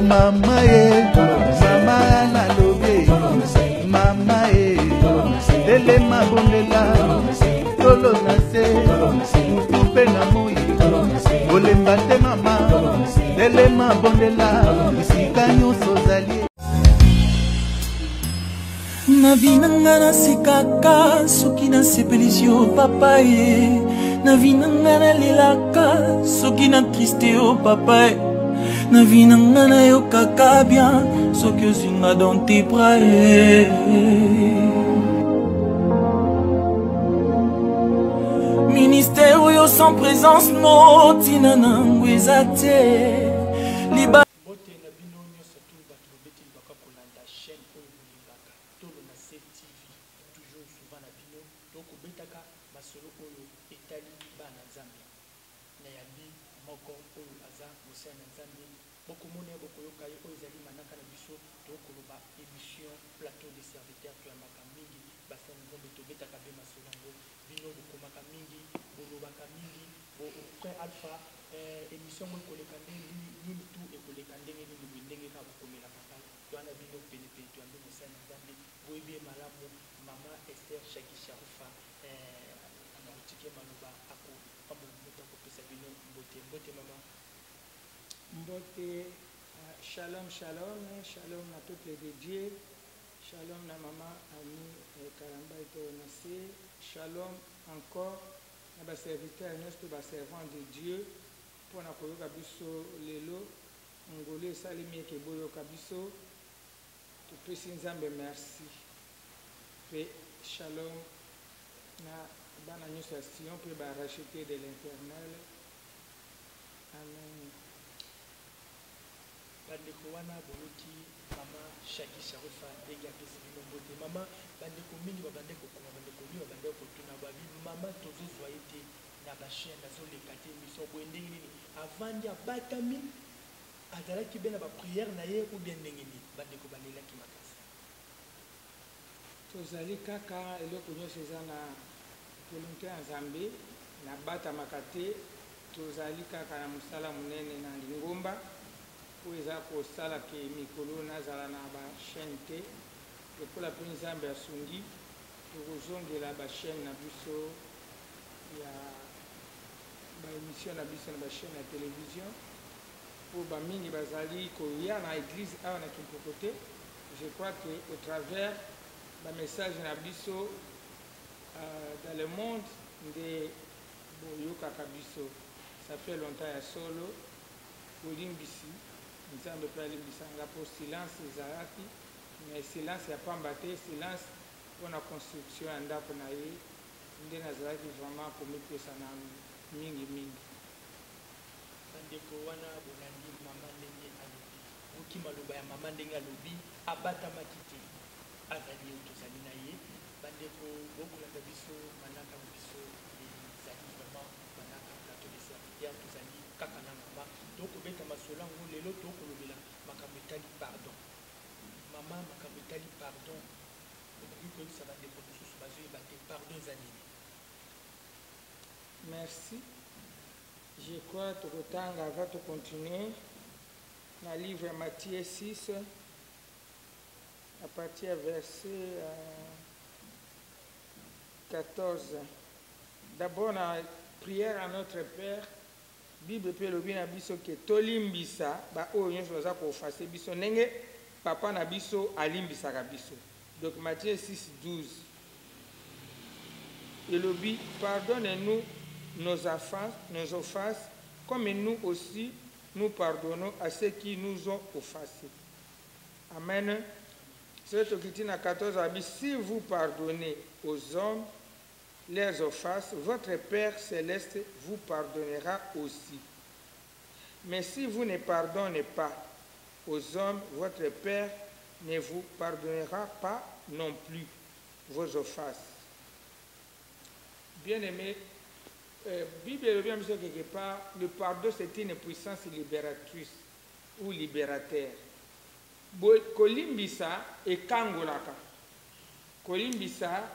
mama ye, mama na lobe, mama ye, lele mabondela, tolo na se, mutupe na moi, olemba te mama, lele mabondela, isika nyonso zali. Na vinanga na sekaka, soki na sepelisi yo papa ye. Na vinanga na lelaka, soki na triste yo papa ye. Na vinanga na yo kaka bien, soki ozinga dans tes bras ye. Ministère yo sans présence, no tina nango eza te. Liba Shalom, shalom, shalom à toutes les dédiés, shalom na maman Ami Karamba et Tonase, shalom encore à bas serviteurs et bas servants de Dieu pour na koyo kabiso lelo ngolé salimi ke boyo kabiso to pesi nzambe merci pe shalom na bana nyusa Sion pe ba racheter de l'Éternel. Amen. Bandeko wana boluki mama Shaki Sharufa ndenge apesi bino mbote mama bandeko mingi babandeko koma bandeko mingi babandeko tuna babi mama tozozwa ete na bachaine nazoleka te mission boye ndenge nini avandi abatami azalaki be na bapriere na ye ou bien ndenge nini bandeko balelaki makasi tozali kaka eloko nyonso eza na volonté ya Nzambe na batamaka te tozali kaka na mosala monene na lingomba pour eza kosala ke mikolo nazala na bachaine te lokola mpe Nzambe asungi tokozongela bachaine na biso ya baémission na biso na bachaine ya télévision po bamingi bazali koya na église awa na Kimpoko te. Je crois que au travers bamessage na biso dans le monde nde boyokaka biso. Ça fait longtemps ya solo bolimbisi Nzambe pe alimbisanga po silence ezalaki mais silence ya pamba te silence mpona construction ya ndako na ye nde nazalaki vraiment komipesa na mingi bandeko wana bolandi mama ndenge alobi oki maloba ya mama ndenge alobi abatamaki te azali oyo tozali na ye bandeko bokolanda biso manaka na biso ezali vraiment manaka plateau de serviteur tozali kaka na mama tokobeta masolo yango lelo tokolobela makambo etali pardon mama makambo etali pardon okoki koyebisa bandeko mosusu bazoyeba te pardon eza nini. Merci. Je crois que le temps va continuer. Dans le livre Matthieu 6, à partir du verset 14. D'abord, la prière à notre Père. Bible pe lobi na biso ke tolimbisa ba oyo nyonso baza kofase biso ndenge papa na biso alimbisaka biso. Donc Matthieu 6:12. Il lobi pardonne-nous nos offenses comme nous aussi nous pardonnons à ceux qui nous ont offensés. Amen. C'est ce qui dit dans 14 si vous pardonnez aux hommes leurs offenses, votre Père céleste vous pardonnera aussi. Mais si vous ne pardonnez pas aux hommes, votre Père ne vous pardonnera pas non plus vos offenses. Bien-aimé, Bible est bien sûr quelque part, le pardon c'est une puissance libératrice ou libérateur. Kolimbisa et kangolaka. Kolimbisa,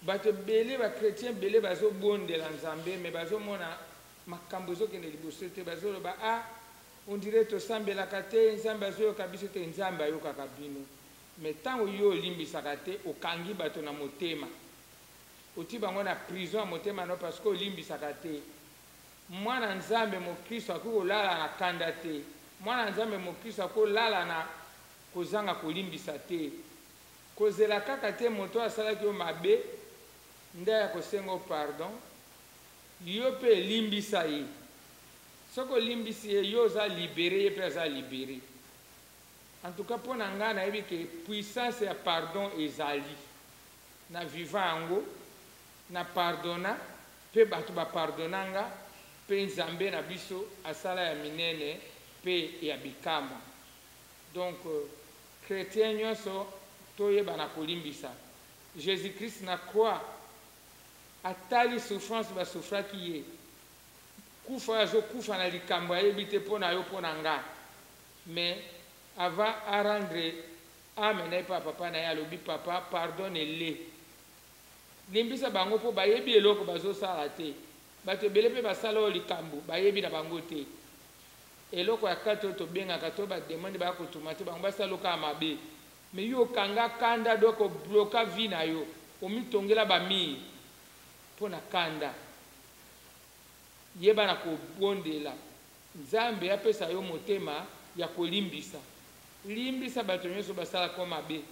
bato belé ba chrétien belé bazo bonde la Nzambe mais bazo mona makambo zo kende liboso te bazo ba on dirait tosambelaka te nzambe azoyoka biso te nzambe ayokaka bino mais ntango yo olimbisaka te okangi bato na motema oti bango na prison ya motema no parce que olimbisaka te mwana nzambe mokristo akoki kolala na kanda te mwana nzambe mokristo akoki kolala na kozanga kolimbisa te kozela kaka te moto asalaki yo mabe nde ya kosenga pardon yo mpe elimbisa ye soki olimbisi ye yo oza libere ye mpe aza libere en tout cas mpo na ngai nayebi ke puissance ya pardon ezali na viva yango na pardona mpe bato bapardona nga mpe nzambe na biso asala ya minene mpe ya bikamwa donc chrétien nyonso toyeba na kolimbisa jésus christ na croix atali souffrance basouffraki ye kufa azokufa na likambo ayebi te mpo na yo mpo na nga mais avant arendre ame na ye mpa papa na ye alobi papa pardonne le limbisa bango mpo bayebi eloko bazosala te bato ebele mpe basala oyo likambo bayebi na bango te eloko ya kati oyo tobengaka to bademande baya kotuma te bango basala okaa mabe me yo okanga kanda donc obloka vi na yo omitongela bamir mpo na kanda yeba na kobondela nzambe apesa yo motema ya kolimbisa limbisa bato nyonso basalako mabe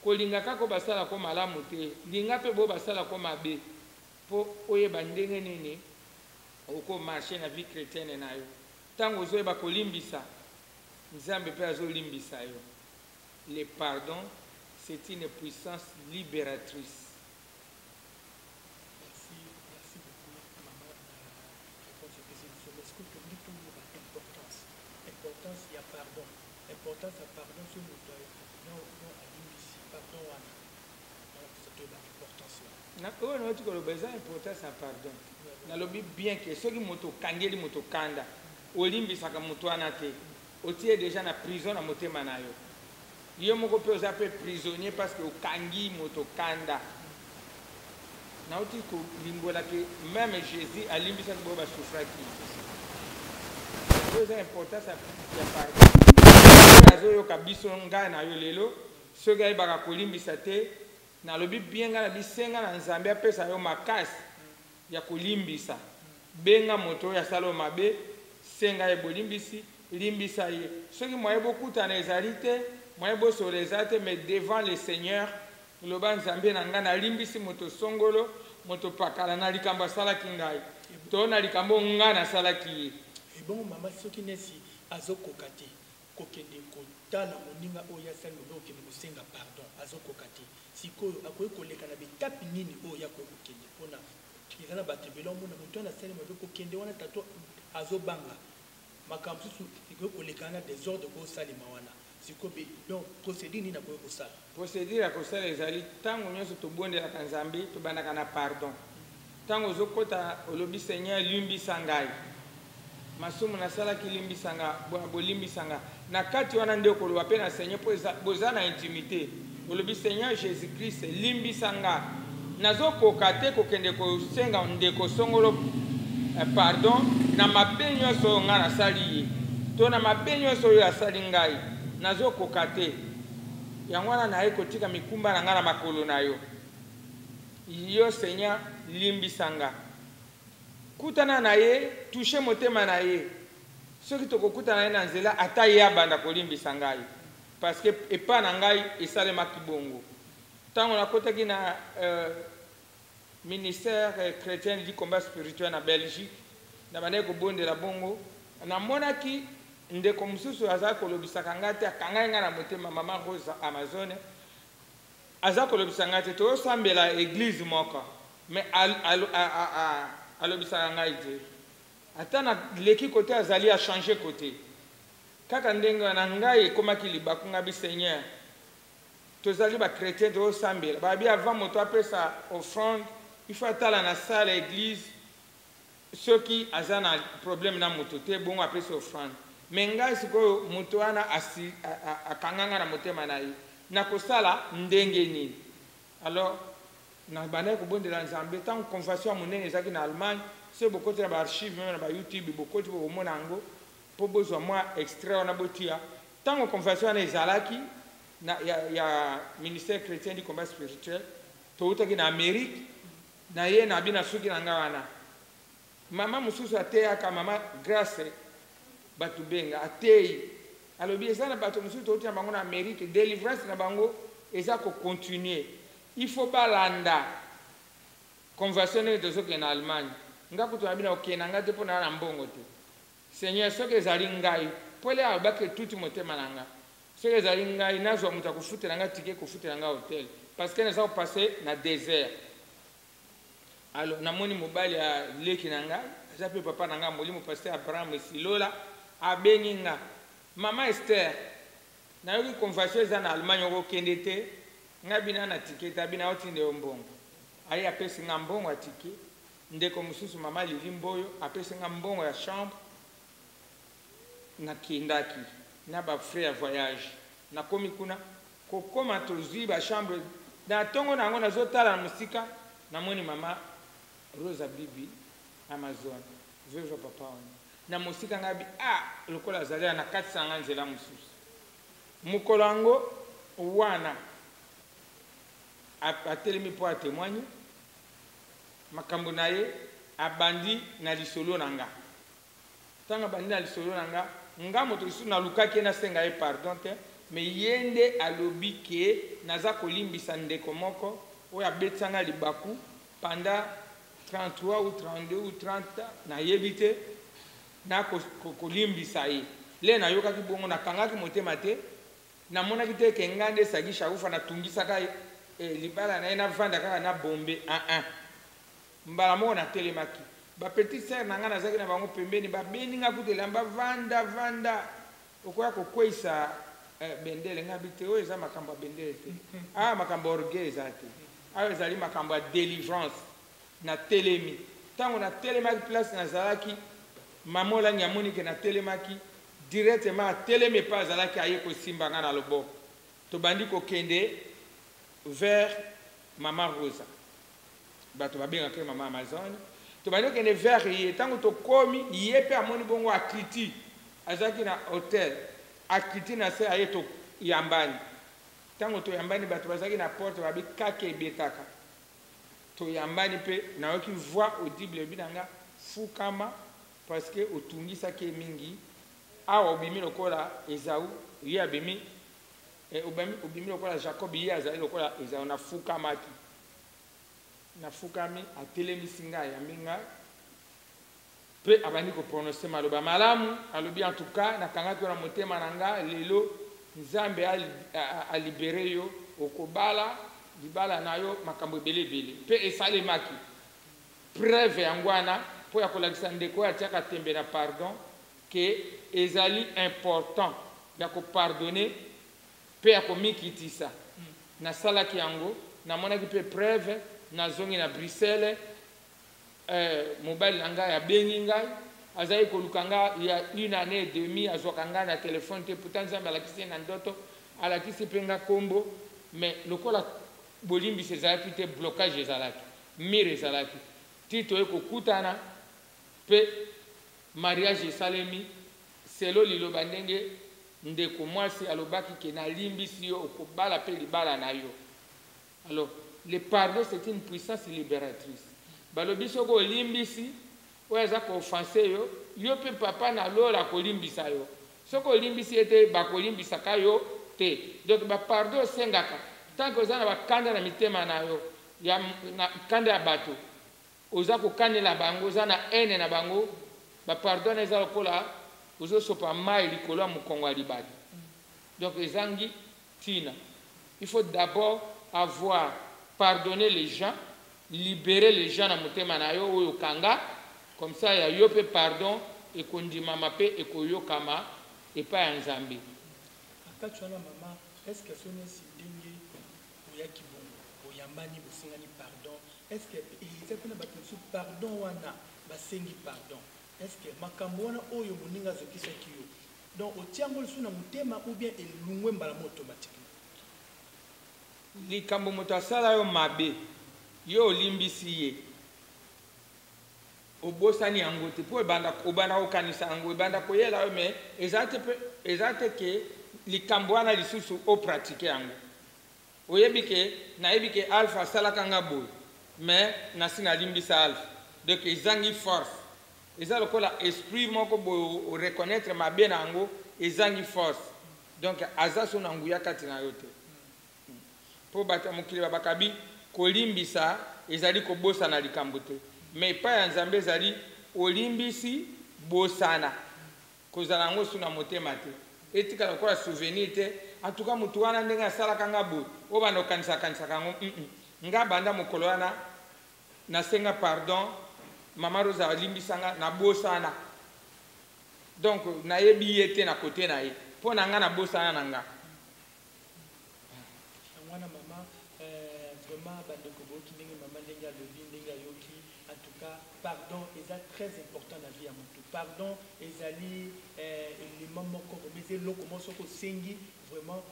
kolinga kaka basalako malamu te linga mpe bo basalako mabe mpo oyeba ndenge nini okomarshe na vie chrétienne na yo ntango ozoyeba kolimbisa nzambe mpe azolimbisa yo le pardon c'est une puissance libératrice. Importance il y a pardon. Importance à pardon sur le non alimbisi pardon wana. C'est l'importance là. Na ko no tiko lo besoin importance à pardon. Na lobi bien que soki moto kangeli moto kanda olimbisa ka moto wana te. Otie déjà na prison na motema na yo. Yo moko pe oza pe prisonnier parce que okangi moto kanda. Na otiko limbola ke même Jésus alimbisa ko ba souffraki. C'est important ça ya pardon. Azoyoka biso ngai na yo lelo soki ayebaka kolimbisa te nalobi bien ngai na bisenga na nzambe apesa yo makasi ya kolimbisa benga moto oyo asala yo mabe senga ye bolimbisi limbisa ye soki moye bokutana ezali te moye bosola eza te mais devant le Seigneur loba nzambe na ngai nalimbisi moto songolo moto pakala na likambo asalaki ngai to na likambo ngai nasalaki ye. Bon mama soki nesi azokoka te kokende kotala moninga oyo asali lobi okende kosenga pardon azokoka te sikoyo akoki koleka na bitapi nini oyo akoki kokende mpona eza na bato ebele omona moto wana asali mabe kokende wana tato azobanga makambo susu ekoki kolekana na desordre kosalema wana sikoyo donc procédure nini akoki kosala procédure ya kosala ezali ntango nyonso tobondelaka nzambe tobandaka na pardon ntango ozokota olobi Seigneur limbisa ngai masumu nasalaki limbisanga bolimbisanga na kati wana nde okoloba mpe na Seigneur mpo boza na intimité olobi Seigneur Jésus Christ limbisanga nazokoka te kokende kosenga ndeko songolo pardon na mabe nyonso oyo ngai nasali ye to na mabe nyonso oyo asali ngai nazokoka te yango wana naye kotika mikumba na ngai na makolo na yo yo Seigneur limbisanga kutana na ye touche motema na ye soki tokokutana na ye na nzela ata ye abanda kolimbisa ngai parce que epa na ngai esalemaki bongo ntango nakotaki na ministère chrétien du combat spirituel na Belgique na bandeki kobondela bongo namonaki ndeko mosusu aza kolobisaka ngai te akangai ngai na motema mama Rose Amazone aza kolobisa ngai te tosambela église moko mais alobisaka ngai te ata na leki kote azali achange kote kaka ndenge na ngai ekomaki libaku ngai bi Seigneur tozali bachrétien tosambela babi avant moto apesa offrande il faut atala na salle église soki aza na problème na moto te bongo apesa offrande mais ngai sikoyo moto wana akanganga na motema na ye nakosala ndenge nini alors na bandaki kobondela nzambe ntango convention ya monene ezalaki na Allemagne se bokoti na baarchive meme na bayoutube bokoti bokomona yango pour besoin moi extrait on a botia tant qu'on conversion les zalaki il y a ministère chrétien du combat spirituel tout en Amérique na ye na bina suki na ngawana mama mususu ateya ka mama grâce batu benga atei alobi ezana batu mususu tout na bango na Amérique délivrance na bango eza ko continuer il faut balanda conversion de soki na Allemagne ngakutu na bina okenanga te pona na mbongo te Seigneur soki ezali ngai pole abake tuti motema nanga soki ezali ngai nazwa mutu akufutela nga tike kufutela nga hotel parce que naza kopase na désert alors namoni mobali ya leki na ngai aza mpe papa na ngai molimo pasteur Abraham Esilola abengi nga mama Esther nayoki conversion eza na Allemagne okokende te ngai bina na tike te abina otinde yo mbongo aye apesi nga mbongo ya tike ndeko mosusu mama Lili Mboyo apesi nga mbongo ya chambre nakendaki na bafrais ya voyage nakomi kuna kokoma tozwi bachambre na ntongo na yango nazotala na mosika namoni mama Rosa Bibi Amazon veuve papa wana na mosika ngabi lokola azali na kati sanga nzela mosusu mokolo yango wana atelemi mpo atémoigne makambo na ye abandi na lisolo na nga ntango abandi na lisolo na nga nga moto lisusu nalukaki nasenga ye pardon te me ye nde alobi ke naza kolimbisa ndeko moko oyo abetisanga libaku pendant 33 ou 32 ou 30 nayebi te na kolimbisa ye le nayokaki bongo nakangaki motema te namonaki te ke nga nde esaki shakufa natungisaka libala na ye navanda kaka na bombe mbala moko natelemaki bapetit sere na ngai nazalaki na bango pembeni babeni nga kutela bavanda okoya kokweyisa bendele nga bi te oyo eza makambo ya bendele te makambo ya orgueil eza te ayo ezali makambo ya délivrance na telemi ntango natelemaki place nazalaki mama olangi amoni ke natelemaki directement atelemi epa azalaki aye kosimba nga na loboko tobandi kokende vers mama Rosa bato babengaka mama Amazon tobandi kokende vers ye ntango tokomi ye mpe amoni bongo akriti azalaki na hotel akriti na se aye toyambani ntango toyambani bato bazalaki na porte babi kaka ebetaka toyambani mpe nayoki voix audible ebi na nga fukama parce que otungisaki mingi awa obimi lokola Esau ye abimi obimi lokola Jacob ye azali lokola Esau nafukamaki nafukami atelemisi ngai ayambi ngai mpe abandi koprononce maloba malamu alobi en tout cas nakangaki na motema na ngai lelo nzambe alibere yo okobala libala na yo makambo ebelebele mpe esalemaki preuve yango wana mpo ya kolakisa ndeko oyo atiaka tembe na pardon ke ezali important ya kopardone mpe ya komikitisa nasalaki yango namonaki mpe preuve nazongi na Bruxelles mobile na ngai abengi ngai azali koluka ngai ya 1 année et demie azwaka ngai na telefone te pourtant nzambe alakisi na ndoto alakisi mpe nga kombo mais lokola bolimbisi ezalaki te blocage ezalaki mire ezalaki ti toye kokutana mpe mariage esalemi selo liloba ndenge ndeko mwasi alobaki ke nalimbisi yo okobala mpe libala na yo alors le pardon c'est une puissance libératrice balobi soko olimbisi oyo aza koofense yo yo mpe papa na lola kolimbisa yo soko olimbisi ete bakolimbisaka yo te donc bapardon osengaka tant que oza na bakanda na mitema na yo na kanda ya bato oza kokandela bango oza na ene na bango bapardon eza lokola ozosopa mai likolo ya mokongo ya libata donc ezangi tina il faut d'abord avoir pardonner les gens libérer les gens na motema na yo oyo kanga comme ça ya yo pe pardon ekondimama pe ekoyokama epai ya nzambe akati wana mama est-ce que soni esi ndenge oyaki bongo oyambani bosengani pardon est-ce que eza mpena bato mosusu pardon wana basengi pardon est-ce que makambo wana oyo moninga azokisaki yo donc otiango lisusu na motema ou bien elungwe mbala mo automatiquement likambo moto asala yo mabe yo olimbisi ye obosani yango te po ebanda kokanisa yango ebanda koyela yo me eza te ke likambo wana lisusu opratike yango oyebi ke nayebi ke Alpha asalaka nga boye mais nasi nalimbisa Alpha donc ezangi force eza lokola esprit moko boye oreconnaître mabe na yango ezangi force donc aza so na nguya kati na yo te po bata mokili bakabi kolimbisa ezali kobosana likambo te mais pa ya Nzambe ezali olimbisi bosana kozala yango so na motema te etika lokola souvenir te en tout cas mutu wana ndenge asalaka nga boye o banda okanisaka yango nga banda mokolo wana nasenga pardon Mama Rosa alimbisanga na bosana donc nayebi ye te na kote na ye mpo na nga na bosana na nga mwana mama vraiment bandeko boki ndenge mama ndenge alobi ndenge ayoki en tout cas pardon eza très important na vie ya motu pardon ezali elema moko mais eloko mo soko osengi vraiment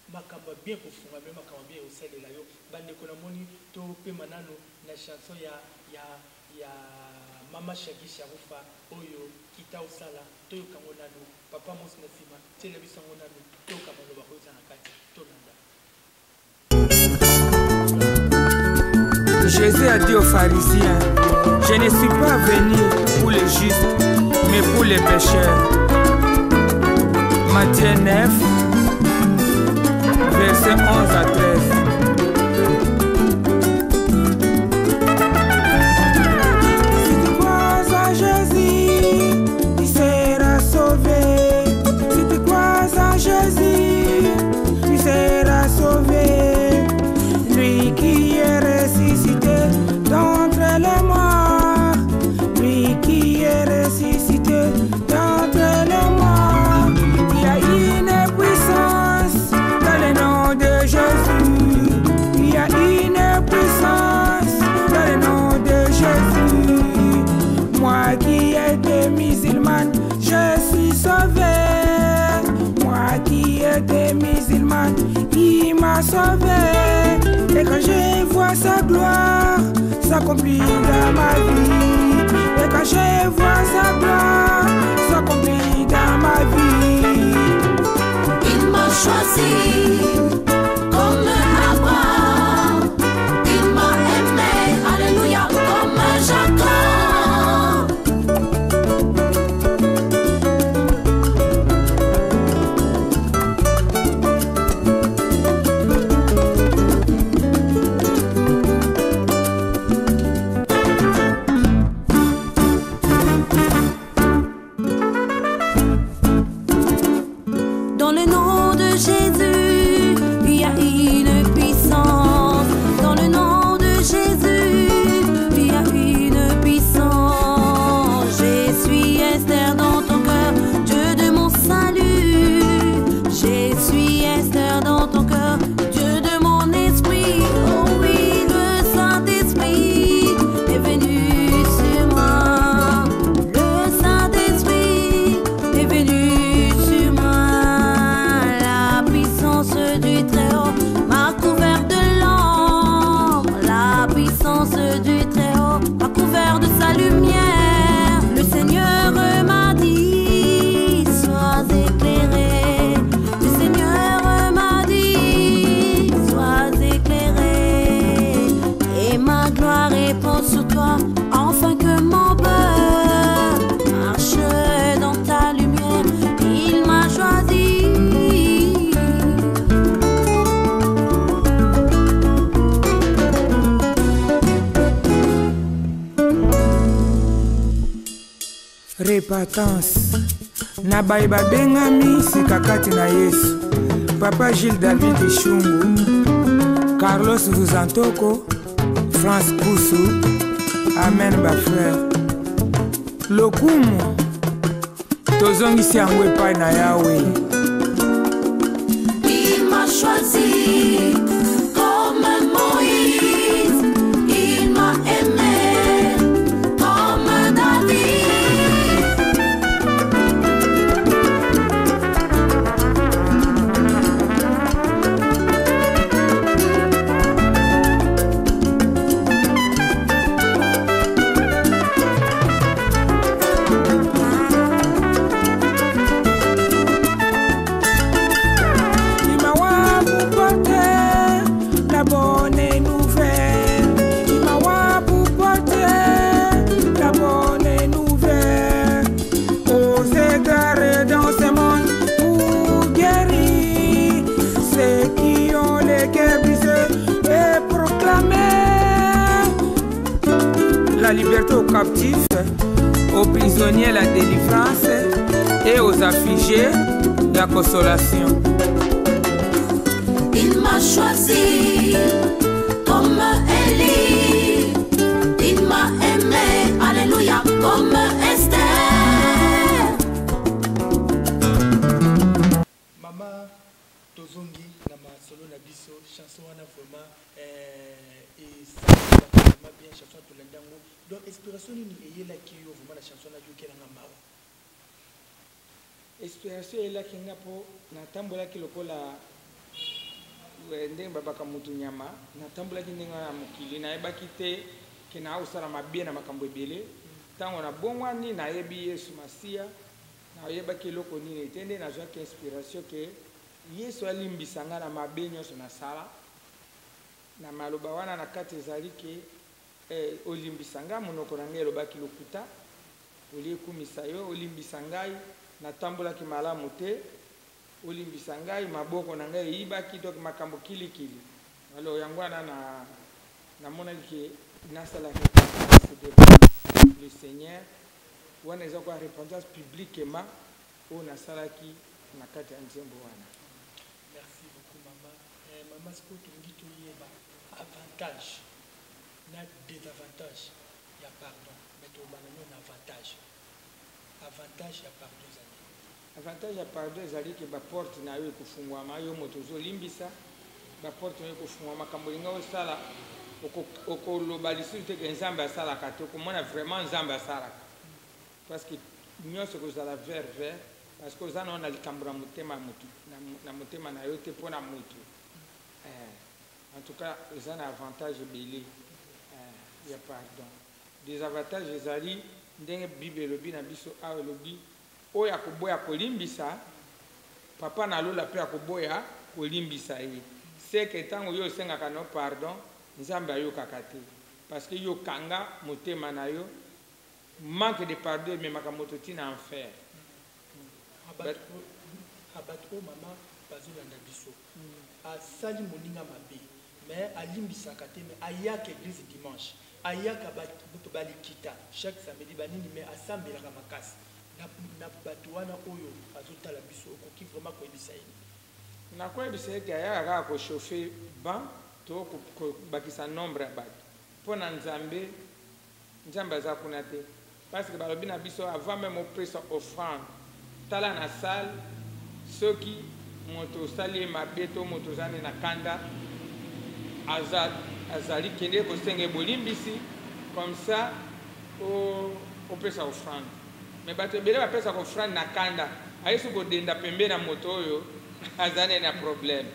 makambo bien kofunga me makambo bien osalela yo bandeko namoni topema nano na chanson ya Mama Shagi Sharufa oyo kita osala toyokango nano papa mosi na nsima tiela biso yango nano toyoka maloba koyoza na kati tonanda. Jésus a dit aux pharisiens, je ne suis pas venu pour les justes, mais pour les pécheurs. Matthieu 9, versets 11 à 13. Il m'a sauvé, et quand je vois sa gloire s'accomplir dans ma vie, et quand je vois sa gloire s'accomplir dans ma vie. Il m'a choisi comme Abraham, il m'a aimé, alléluia, comme Jacob. Repentance na baiba bengami sikakati na Yesu. Papa Gilles David Ishungu, Carlos Vuzantoko, France Koussou. Amen ba frère. Lokumu tozongisi yango epai na Yahweh. Il m'a choisi comme Moïse, il m'a aimé comme David. la liberté aux captifs, aux prisonniers la délivrance et aux affligés la consolation. Il m'a choisi comme Élie, il m'a aimé, alléluia, comme Esther. Maman Tozongi, nama solo na biso, chanson wana vraiment et ça vraiment bien chanson to landango. Donc inspiration ni eyela ki yo vraiment la chanson na yo kela ngamba. Inspiration eyela ki ngapo na tambola ki lokola ndenge babaka mutu nyama na tambola ki ndenge na mokili na yebaki te ke na usala mabie na makambo ebele ntango na bongwani na yebi Yesu Masia na yebaki eloko nini te nde nazwaki inspiration ke Yesu alimbisanga na mabe nyonso na sala na maloba wana na kati ezali ke olimbisanga monoko na ngai elobaki lokuta oliekumisa yo olimbisa ngai natambolaki malamu te olimbisa ngai maboko na ngai eyibaki to makambo kilikili alors yango wana namonaki ke nasala le Seigneur wana eza kwa repentance publiquement oyo nasalaki na kati ya nzembo wana. Merci beaucoup maman. Maman siko tongi toyeba avantage na désavantage ya pardon mais tobana na avantage ya pardon ezali. Avantage ya pardon ezali ke baporte na yo ekofungwama yo moto ozolimbisa baporte na yo ekofungwama makambo linga osala okoloba lisusu te ke nzambe asalaka te okomona vraiment nzambe asalaka parce que nyonso kozala vers parce que oza nao na likambo na motema motu na motema na yo te mpo na motu en tout cas eza na avantage ebele ya pardon. Désavantage ezali ndenge bible elobi na biso awa elobi oyo akoboya kolimbisa papa na lola mpe akoboya kolimbisa ye seke ntango yo osengaka no pardon nzambe ayokaka te parce que yo kanga motema na yo manque de pardon ememaka moto ntina enfer. Abato mama bazolanda biso asali moninga mabe mais alimbisaka te mais ayaka église dimanche ayaka bato balikita chaque samedi banini mais asambelaka makasi na bato wana oyo azotala biso okoki vraiment koyebisa ye nakoyebisa ete ayaka kaka kochauffe ban to kobakisa nombre ya bato mpo na nzambe aza kuna te parce que balobi na biso avant même opesa offrande tala na salle soki moto osali ye mabe to moto ozani na kanda azali kende kosenga bolimbisi comme ça opesa offrande mais bato ebele bapesaka offrande na kanda ayesi kodenda pembe na moto oyo aza nene na problème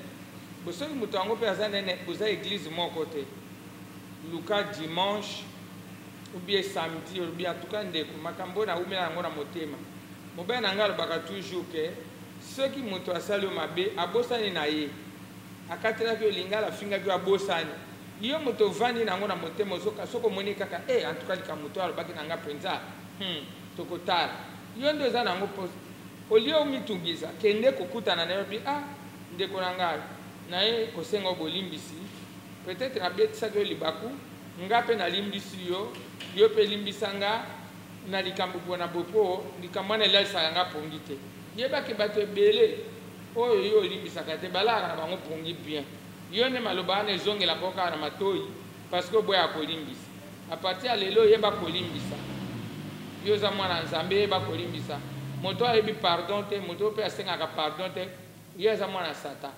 bosoki moto yango mpe aza nene oza église moko te luka dimanche ou bien samedi ou bien en tout cas ndeko makambo na umela yango na motema mobali na ngai alobaka toujours ke soki moto asali yo mabe abosani na ye akatelaki yo lingala afingaki yo abosani yo moto ovandi nango na motema soki omoni kaka en tout cas likambo to alobaki na ngai mpenza tokotala yo nde oza nango mpo olie omitungisa kende kokutana na yo mpi ndeko na ngai na ye kosenga bolimbisi peut-être nabetisaki yo libaku nga mpe nalimbisi yo yo mpe limbisa nga na likambo mpona bopo likambo wana elalisaka nga pongi te yebaki bato ebele oyo yo olimbisaka te balaka na bango pongi bien yo nde maloba wana ezongelaka okaka na matoi parce que oboya kolimbisa apartir ya lelo oyeba kolimbisa yo oza mwana nzambe yeba kolimbisa moto ayebi pardon te moto mpe asengaka pardon te yo eza mwana satan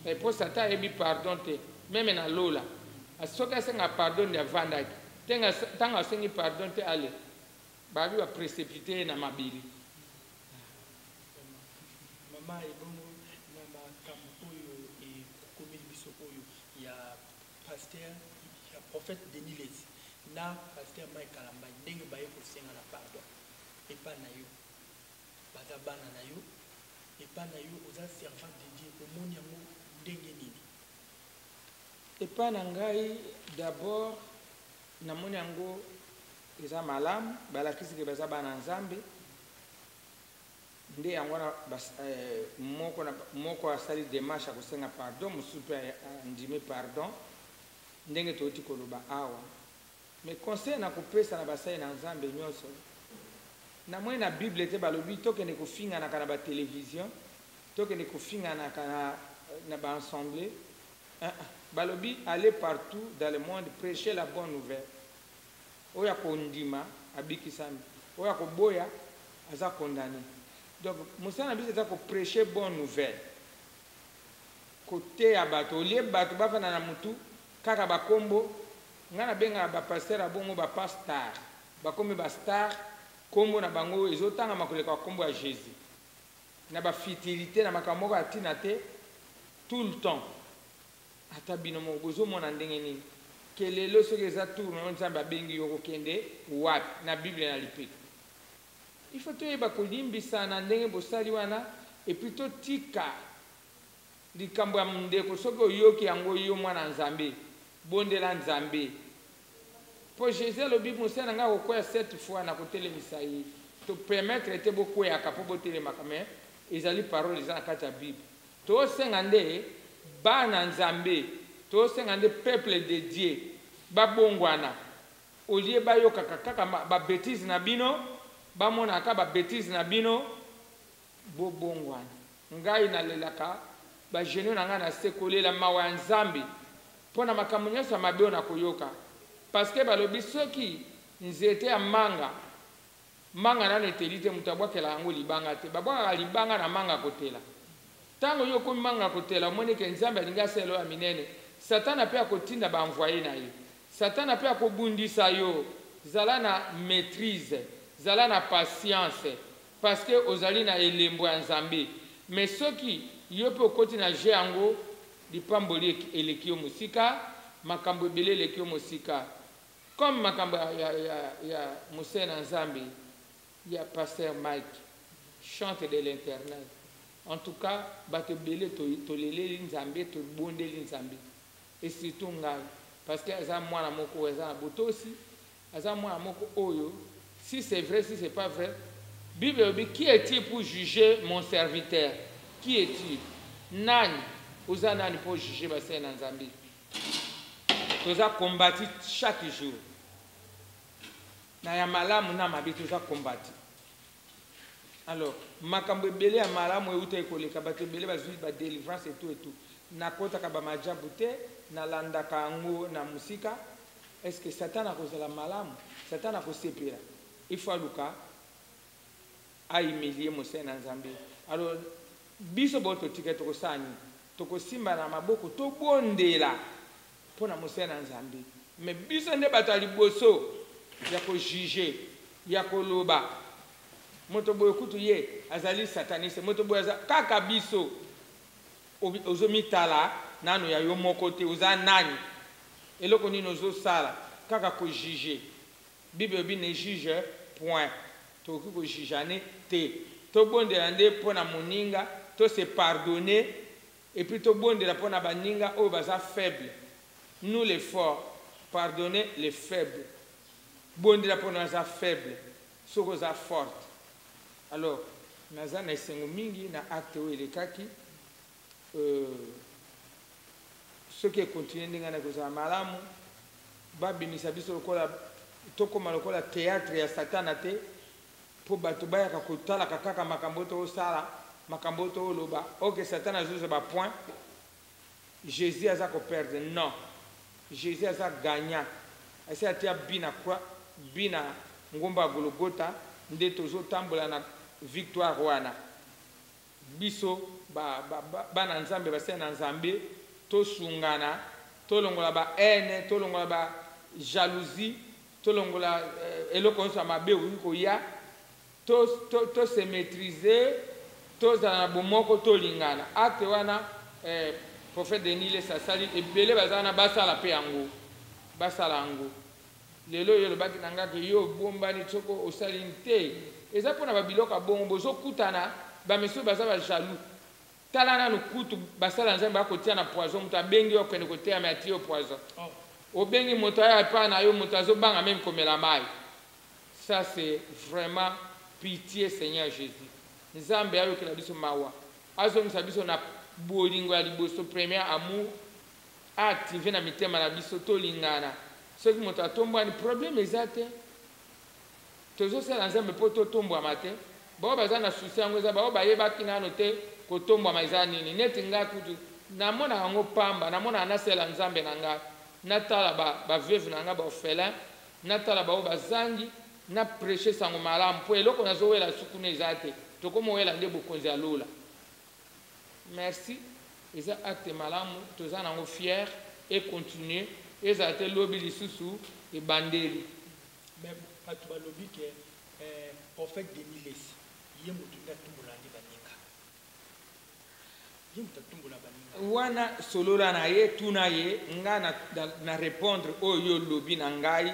mpo satan ayebi pardon te meme na lola soki asengaka pardon nde avandaki ntango asengi pardon te ale babi baprécipité na mabili. Mama ebongo na makambo oyo ekomeli biso oyo ya pasteur ya prophète Denis Lezi na pasteur Mike Kalamba ndenge baye kosenga na pardon epa na yo baza bana na yo epa na yo oza servant de Dieu omoni yango ndenge nini epa na ngai d'abord namoni yango eza malamu balakisiki baza bana nzambe nde yango wana moko asali démarche akosenga pardon mosusu mpe andimi pardon ndenge touti koloba awa mais conseil na kopesa na basai na nzambe nyonso na mwe na bible te balobi tokende kofinga na kana ba télévision tokende kofinga na kana na ba assemblée balobi aller partout dans le monde prêcher la bonne nouvelle oya kondima abikisami oya koboya aza condamné donc mosala biso eza ko prêcher bonne nouvelle côté ya bato olie bato bafana na mutu kaka bakombo ngana benga ba pasteur abongo ba pasteur bakomi ba star kombo na bango ezotanga makoleka kombo ya Jésus na ba futilité na makamoko atina te tout le temps ata binomo bozo mona ndenge nini kelelo soki eza tour na nzambe abengi yo kokende wapi na bible na lipeka il faut toyeba kolimbisa na ndenge bosali wana et puis totika likambo ya ndeko soki oyoki yango yo mwana nzambe bondela nzambe po Jésus alobi mosala nga kokwea 7 fois na kotelemisa ye to permettre ete bokweyaka mpo botelemaka me ezali parole eza na kati ya bible tosenga nde bana nzambe tosenga nde peuple de Dieu babongwana olie bayokaka kaka babétise na bino bamonaka babétise na bino bobongwana ngai nalelaka bagene na ngai nasekolela mawa ya nzambe mpo na makambo nyonso ya mabe oyo nakoyoka parce que balobi soki nzete ya manga nano eteli te moto abwakela yango libanga te babwakaka libanga na manga kotela ntango yo okomi manga kotela omoni ke nzambe alingi asala ya minene satana mpe akotinda baenvoye na ye satana mpe akobundisa yo zala na maîtrise zala na patience parce que ozali na elembo ya nzambe mais soki yo mpe okoti na je yango lipamboli eleki yo mosika makambo ebele eleki yo mosika comme makambo ya mose na nzambe ya pasteur Mike chante de l'internel en tout cas bato ebele toleleli nzambe tobondeli nzambe et surtout ngai parce que aza mwana moko oyo aza na botosi aza mwana moko oyo si c'est vrai si c'est pas vrai Bible elobi qui est-il pour juger mon serviteur qui est-il nani oza nani pour juger basali na nzambe toza kombati chaque jour na ya malamu na mabe toza kombati alors makambo ebele ya malamu euta ekoleka bato ebele bazwi badelivrance etu nakotaka bamajabu te nalandaka yango na musika est-ce que satana akozala malamu satana akosepela il faut aluka ahumilie mosali na nzambe alors biso bo totika tokosani tokosimba na maboko tobondela mpo na mosali na nzambe mais biso nde bato ya liboso ya kojuge ya koloba moto boye kutu ye azali sataniste moto boye kaka biso ozomitala nano ya yo moko te oza nani eloko nini ozosala kaka kojuge bible ebi ne juge point tokoki kojugane te tobondela nde mpo na moninga tose pardonner et puis tobondela mpo na baninga oyo baza faible nous les forts pardonner les faibles bondela mpo na baza faible soki oza forte alors naza na esengo mingi na acte oyo elekaki soki ekontinue ndenge na kozala malamu babimisa biso lokola tokoma lokola théâtre ya satana te mpo bato bayaka kotalaka kaka makambo tokosala makambo tokoloba oke satana azozwa bapoint Jésus aza koperdre non Jésus aza gagnant asi atia bina kwa bina ngomba ya Golgota nde tozotambola na victoire wana biso bana nzambe basali na nzambe tosungana tolongola ba haine tolongola ba jalousie tolongola eloko nyonso ya mabe okoki koya tose maîtriser tozala na bomoko tolingana acte wana prophète Denis les asali ebele bazala na basala mpe yango basala yango lelo oyo elobaki na ngaki yo bombani soko osali te eza mpona babiloko ya bongo bozokutana bamesio baza bajaloux tala nanu kutu basala nzambe bakotia na poison moto abengi yo okende koteya me atie yo poison obengi moto aya epai na yo moto azobanga meme komela mai ça c'est vraiment pitié Seigneur Jésus nzambe ayokela biso mawa azongisa biso na bolingo ya liboso premier amour active na mitema na biso tolingana soki moto atombwani problème eza te tozosala nzambe mpo totombwama te bao baza na susi yango eza bao bayebaki nano te kotombwama eza nini neti ngai kutu namonaka yango pamba namonaka nasala nzambe na ngai natala baveuve na ngai baorphelin natala bao bazangi na prêche sango malamu mpo eloko nazowela sukuna eza te tokomowela nde bokonzi ya lola merci eza acte malamu toza nango fier et continuer ezala te lobi lisusu ebandeli mais bato balobi ke prophète Denis Lesi ye moto nde atumbola nde baninga ye moto atumbola baninga wana solola na ye tuna ye nga na répondre oyo lobi na ngai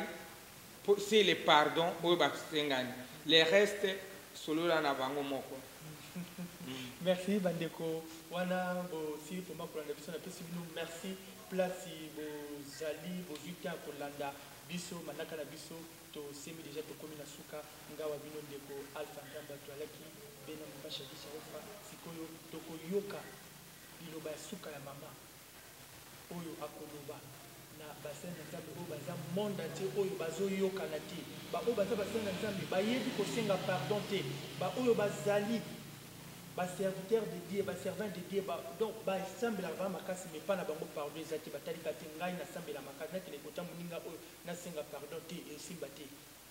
c'est le pardon oyo basengani le reste solola na bango moko merci bandeko wana bosili mpoma kolanda biso napesi bino merci place bozali bozwi te ya kolanda biso manaka na biso tosembi deja tokomi na suka ngawa bino ndeko alpha ngamba toalaki bena mobasha bisaofa sikoyo tokoyoka liloba ya suka ya mama oyo akoloba na basene na nzambe oyo baza monde entier oyo bazoyokana te baoyo baza basene na nzambe bayebi kosenga pardon te baoyo bazali baserviteur de Dieu baservant de Dieu donc basambela ba makasi mais pas na bango pardon ezati batali kati ngai na sambela makasi nakile kota moninga oyo nasenga pardon te esimba te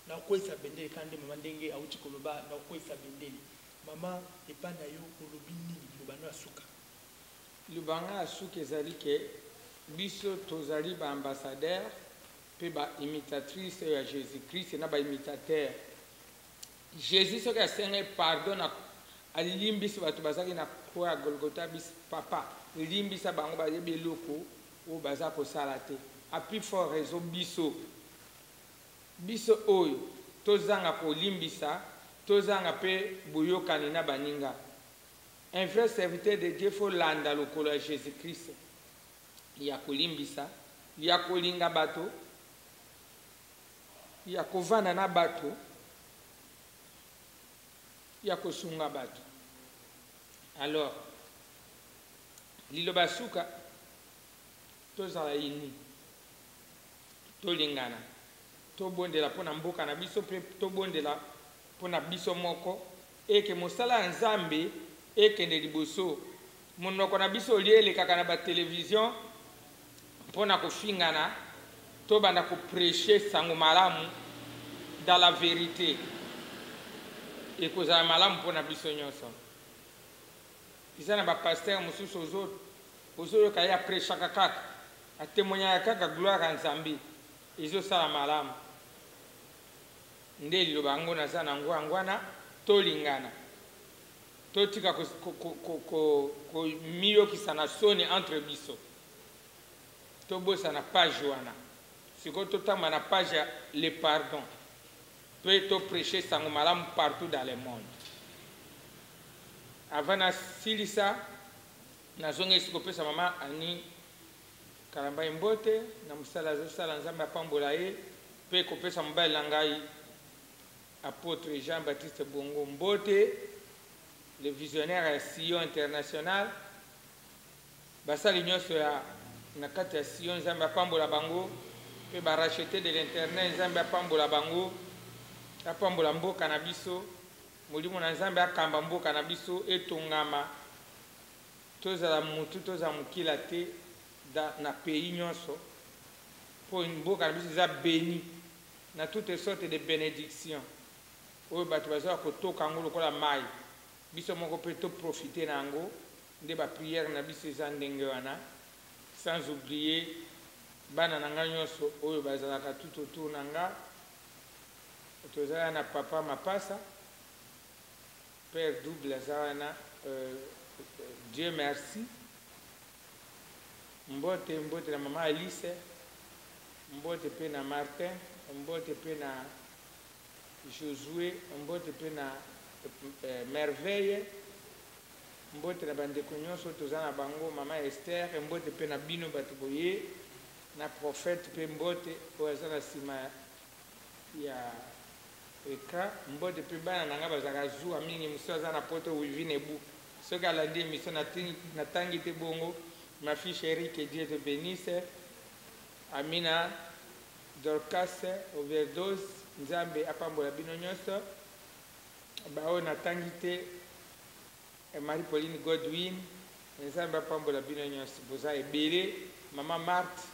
na koisa bendele kande mama ndenge auti koloba na koisa bendele mama epa na yo kolobi nini lobano asuka lubanga asuka ezali ke biso tozali ba ambassadeur pe ba imitatrice ya Jésus Christ na ba imitateur Jésus soki asenga pardon na alimbisa bato bazaki na croix ya Golgotha bis papa limbisa bango bayebi eloko oyo baza kosala te api fort raison biso oyo tozanga kolimbisa tozanga mpe boyokani na baninga un vrai serviteur de Dieu faut landa lokolo ya Jésus Christ ya kolimbisa ya kolinga bato ya kovanda na bato ya kosunga bato alors liloba suka tozala ini tolingana tobondela mpona mboka na biso mpe tobondela mpona biso moko eke mosala ya nzambe ekende liboso monoko na biso olielekaka na batelevizio mpona kofingana tobanda koprêche sango malamu dans la vérité ekozala malamu mpona biso nyonso eza na bapaster mosusu ozoyoka ye aprechaka kaka atémoignaka kaka gloire ya nzambe ezosala malamu nde liloba yango naza nango yango wana tolingana totika komiyokisa na soni entre biso tobosana page wana sikoyo totamba na page ya le pardon mpe toprêche sango malamu partout dans le monde avant nasilisa nazongesi kopesa mama ani kalamba mbote na mosala azosala nzambe apambola ye mpe kopesa mobali na ngai apôtre Jean-Baptiste Bongo Mbote le visionnaire ya Sion international basali nyonso ya na kati ya Sion nzambe apambola bango mpe barachete de l'internet nzambe apambola bango apambola mboka na biso molimo na nzambe akamba mboka na biso etongama tozala mutu tozala mokila te na pays nyonso mpo mboka na biso eza béni na toute sorte de bénédiction oyo bato bazala kotoka yango lokola mai biso moko mpe toprofite na yango nde bapriere na biso eza ndenge wana sans oublier bana na ngai nyonso oyo bazalaka tout autour na nga tozala na papa Mapasa père double aza wana Dieu merci mbote na mama Alice mbote mpe na Martin mbote mpe na Josué mbote mpe na Merveille mbote na bandeko nyonso toza na bango mama Esther mbote mpe na bino bato boye na prophète mpe mbote oyo aza na nsima ya eka mbote mpe bana na nga bazalaka zuwa mingi mosu aza na poto wivine ebu soki alandi émission natangi te bongo ma fille chérie que Dieu te bénisse Amina Dorcas overdose nzambe apambola bino nyonso bao natangi te Marie Pauline Godwin nzambe apambola bino nyonso boza ebele mama Marthe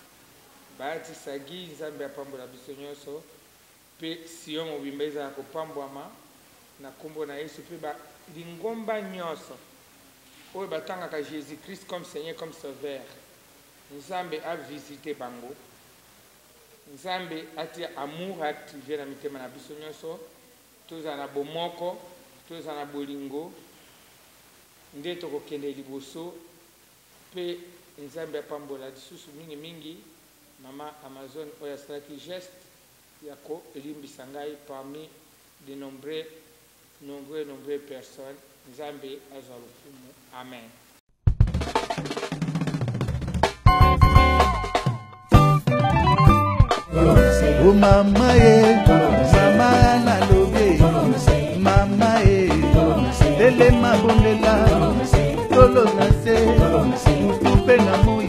Bahati Sagi nzambe apambola biso nyonso pe Sion mobimba ezala kopambwama na kombo na Yesu pe lingomba nyonso oyo batangaka Jésus-Christ comme Seigneur comme Sauveur nzambe a visité bango nzambe atia amour activé na mitema na biso nyonso tozala na bomoko tozala na bolingo nde tokokende liboso pe nzambe apambola lisusu mingi mama Amazon oyo asalaki geste ya kolimbisa ngai parmi de nombreuses personnes nzambe azwa lokumu amen. Oh mama mama na lobe mama lele mabondela tolo na se mutupe na moyi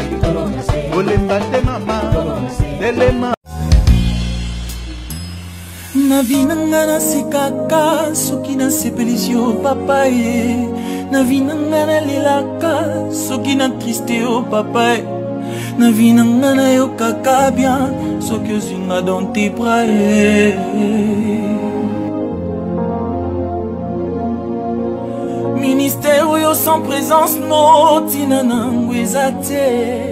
olemba te mama lele ma na vinanga na sikaka soki na sepelisi yo papa ye na vinanga na lelaka soki na triste yo papa ye na vinanga na yokaka bien soki ozinga dans tes bras ministère oyo sans présence no tina nango eza te